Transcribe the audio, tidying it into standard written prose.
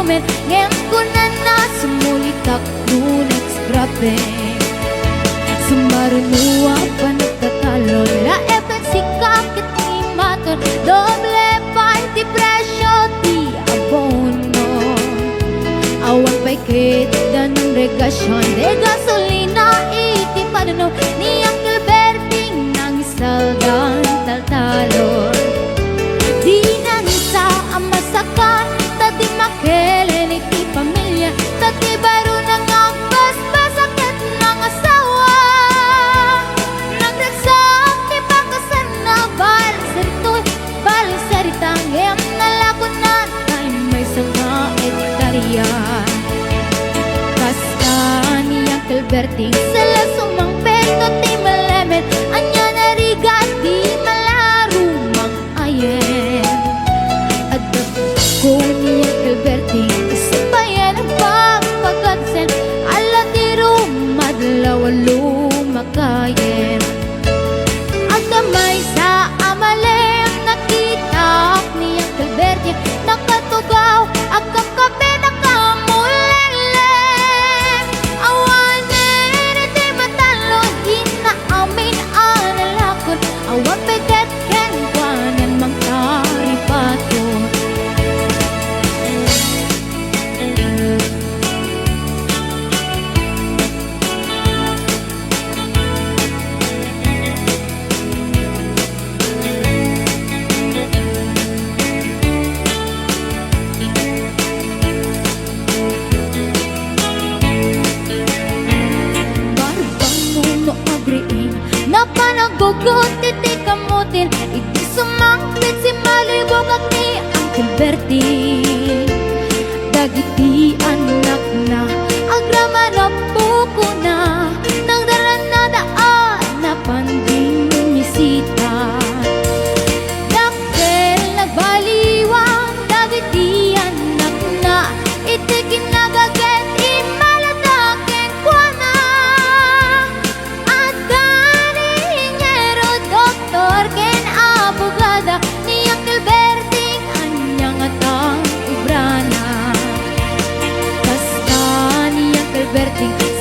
moment ngayon ko na sumulitak lunex grabe sumarunua pa nagtatalo la FNC kakit ni maton doble party presyo di abono awang paikit dan regasyon de gasolina iti padano ni Uncle Berting nang saldan taltalon di na nisa ang masakan tati makelen iti pamilya tati baro nang ang basbasakit ng asawa nang ragsak ti pakasan na balisaritang em nalakunan ay may sanga ektarya Berting sala sumang peto ti malamet anya narigat di malarumang ayen adap ko ni Uncle Berting isipayan ang pagpagadsen ala ti rumadlaw lumakayen agamay sa amalem nakita ni Uncle Berting nakatugaw agam kape awan pekat ken kwanan mangkari pato barbang muno agriin napanagugot iti kamutin iti sumangpit si malibog at ni Uncle Berting dagiti anak na agrama na buko na nang daran na daan na panding misita dakkel nagbaliwang dagiti anak na iti kinagaget imaladaken kwa na at ganingero doktor ken abogada ni Uncle Berting anyang atang ibrana basta ni Uncle Berting